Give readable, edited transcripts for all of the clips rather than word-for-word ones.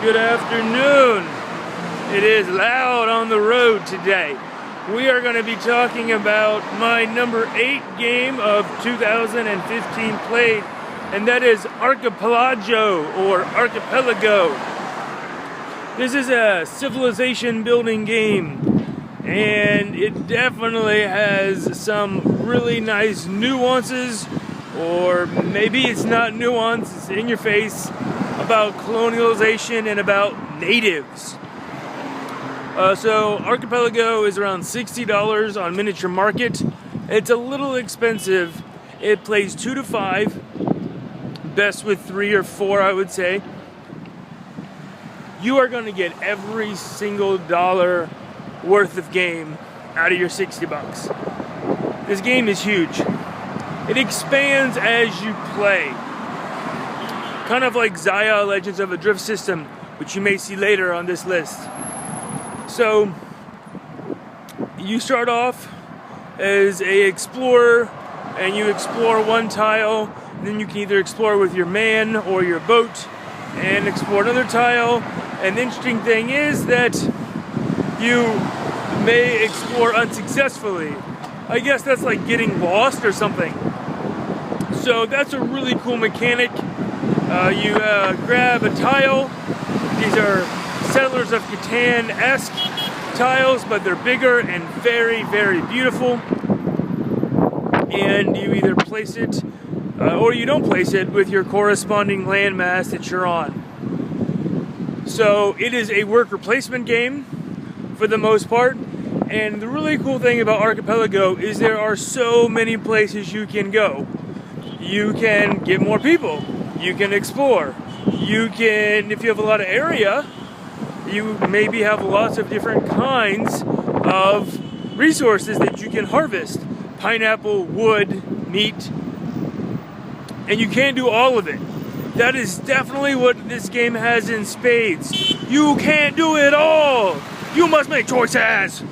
Good afternoon. It is loud on the road today. We are going to be talking about my number 8 game of 2015 played, and that is Archipelago or Archipelago. This is a civilization building game, and it definitely has some really nice nuances, or maybe it's not nuance, it's in your face, about colonialization and about natives. So Archipelago is around $60 on Miniature Market. It's a little expensive. It plays 2 to 5, best with 3 or 4, I would say. You are going to get every single dollar worth of game out of your 60 bucks. This game is huge. It expands as you play. Kind of like Zaya Legends of a Drift System, which you may see later on this list. So, you start off as an explorer, and you explore one tile, and then you can either explore with your man or your boat, and explore another tile. And the interesting thing is that you may explore unsuccessfully. I guess that's like getting lost or something. So that's a really cool mechanic. You grab a tile. These are Settlers of Catan-esque tiles, but they're bigger and very, very beautiful. And you either place it or you don't place it with your corresponding landmass that you're on. So it is a worker placement game for the most part. And the really cool thing about Archipelago is there are so many places you can go. You can get more people. You can explore. You can, if you have a lot of area, you maybe have lots of different kinds of resources that you can harvest. Pineapple, wood, meat. And you can't do all of it. That is definitely what this game has in spades. You can't do it all. You must make choices.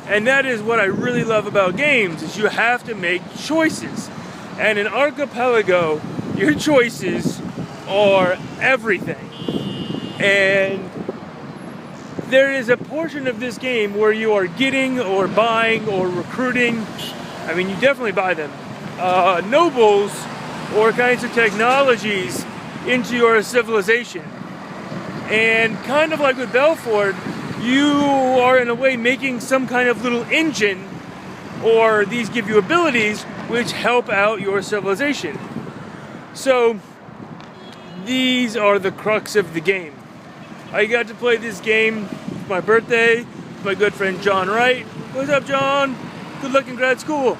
And that is what I really love about games, is you have to make choices. And in Archipelago, your choices are everything. And there is a portion of this game where you are getting or buying or recruiting, I mean, you definitely buy them, nobles or kinds of technologies into your civilization. And kind of like with Belfort, you are in a way making some kind of little engine, or these give you abilities which help out your civilization. So these are the crux of the game. I got to play this game for my birthday with my good friend John Wright. What's up, John? Good luck in grad school.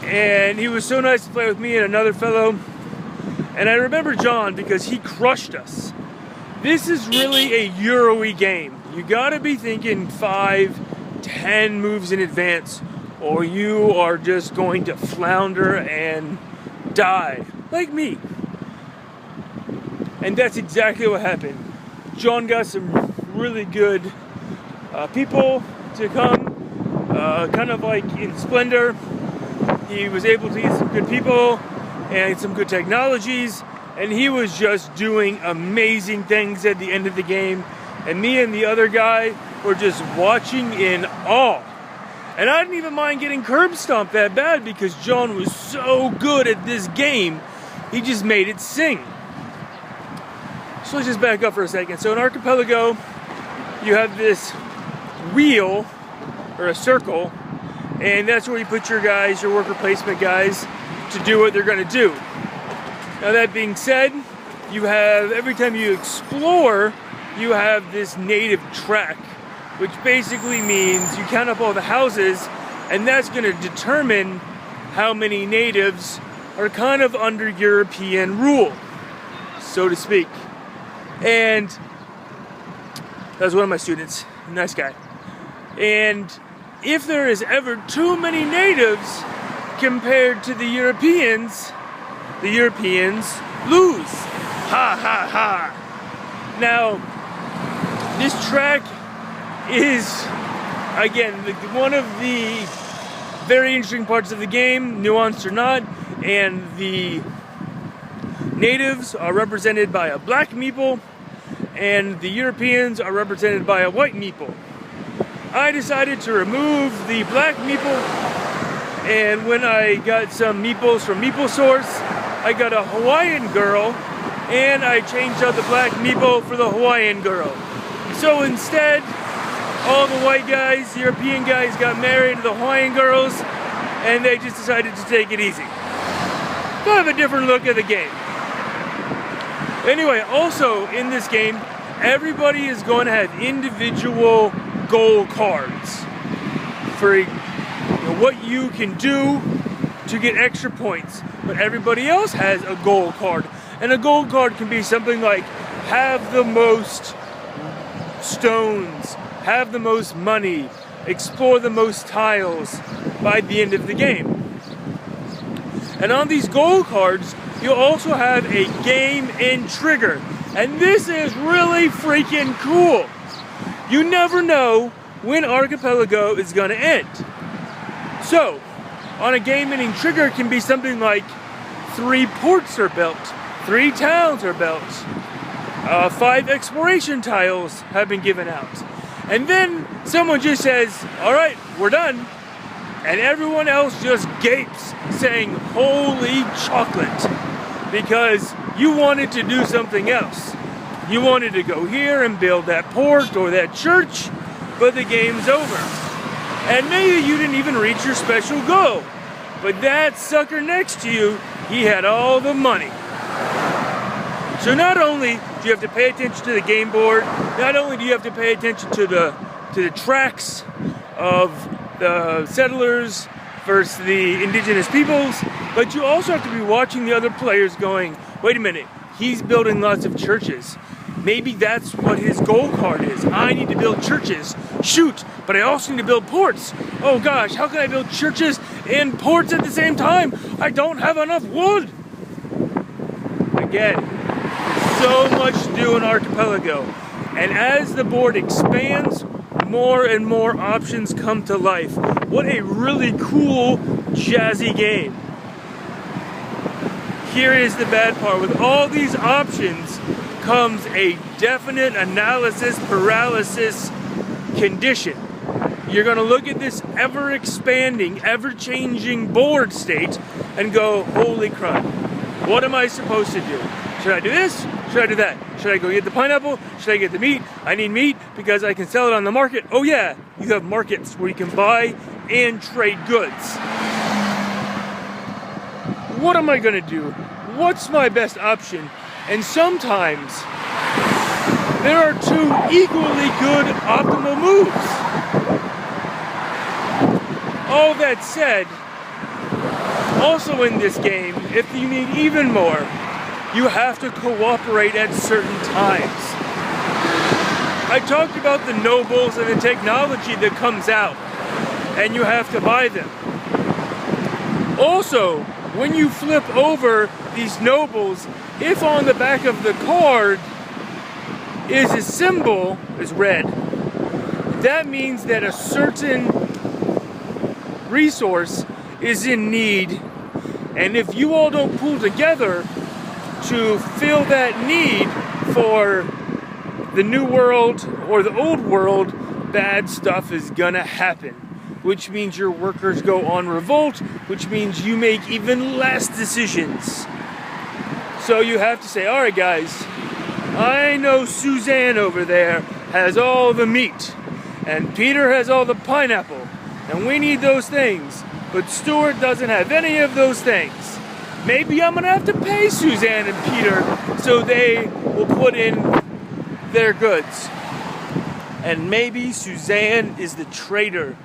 And he was so nice to play with me and another fellow. And I remember John because he crushed us. This is really a Euro-y game. You gotta be thinking 5, 10 moves in advance, or you are just going to flounder and die, like me. And that's exactly what happened. John got some really good people to come, kind of like in Splendor. He was able to get some good people and some good technologies, and he was just doing amazing things at the end of the game. And me and the other guy were just watching in awe. And I didn't even mind getting curb stomped that bad because John was so good at this game, he just made it sing. So let's just back up for a second. So in Archipelago, you have this wheel, or a circle, and that's where you put your guys, your worker placement guys, to do what they're going to do. Now that being said, you have, every time you explore, you have this native track, which basically means you count up all the houses, and that's going to determine how many natives are kind of under European rule, so to speak. And that was one of my students, a nice guy. And if there is ever too many natives compared to the Europeans lose. Ha ha ha. Now, this track is, again, one of the very interesting parts of the game, nuanced or not, and the natives are represented by a black meeple and the Europeans are represented by a white meeple. I decided to remove the black meeple, and when I got some meeples from Meeple Source, I got a Hawaiian girl, and I changed out the black meeple for the Hawaiian girl. So instead, all the white guys, the European guys, got married to the Hawaiian girls, and they just decided to take it easy. Kind of a different look at the game. Anyway, also in this game, everybody is going to have individual goal cards for what you can do to get extra points. But everybody else has a goal card. And a goal card can be something like have the most stones, have the most money, explore the most tiles by the end of the game. And on these goal cards, you'll also have a game end trigger. And this is really freaking cool. You never know when Archipelago is going to end. So, on a game ending trigger, it can be something like 3 ports are built, 3 towns are built, 5 exploration tiles have been given out. And then someone just says, alright, we're done. And everyone else just gapes, saying, holy chocolate. Because you wanted to do something else. You wanted to go here and build that port or that church, but the game's over. And maybe you didn't even reach your special goal. But that sucker next to you, he had all the money. So not only do you have to pay attention to the game board, not only do you have to pay attention to the tracks of the settlers versus the indigenous peoples, but you also have to be watching the other players going, wait a minute, he's building lots of churches. Maybe that's what his goal card is. I need to build churches. Shoot, but I also need to build ports. Oh gosh, how can I build churches and ports at the same time? I don't have enough wood. Again, so much to do in Archipelago. And as the board expands, more and more options come to life. What a really cool, jazzy game. Here is the bad part. With all these options comes a definite analysis paralysis condition. You're going to look at this ever-expanding, ever-changing board state and go, holy crap, what am I supposed to do? Should I do this? Should I do that? Should I go get the pineapple? Should I get the meat? I need meat because I can sell it on the market. Oh yeah, you have markets where you can buy and trade goods. What am I going to do? What's my best option? And sometimes there are 2 equally good optimal moves. All that said, also in this game, if you need even more, you have to cooperate at certain times. I talked about the nobles and the technology that comes out, and you have to buy them. Also, when you flip over these nobles, if on the back of the card is a symbol, is red, that means that a certain resource is in need, and if you all don't pull together to fill that need for the new world or the old world, bad stuff is gonna happen. Which means your workers go on revolt, which means you make even less decisions. So you have to say, alright guys, I know Suzanne over there has all the meat, and Peter has all the pineapple, and we need those things, but Stuart doesn't have any of those things. Maybe I'm gonna have to pay Suzanne and Peter so they will put in their goods. And maybe Suzanne is the traitor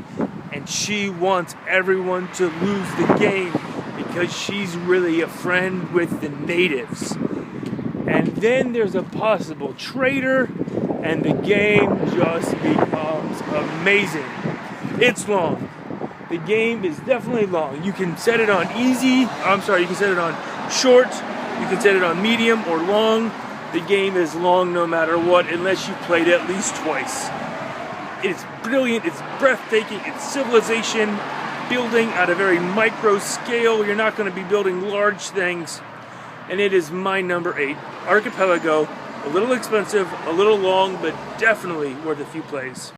and she wants everyone to lose the game because she's really a friend with the natives. And then there's a possible traitor and the game just becomes amazing. It's long. The game is definitely long. You can set it on easy. You can set it on short. You can set it on medium or long. The game is long no matter what, unless you played at least twice. It's brilliant. It's breathtaking. It's civilization building at a very micro scale. You're not going to be building large things. And it is my number 8, Archipelago. A little expensive, a little long, but definitely worth a few plays.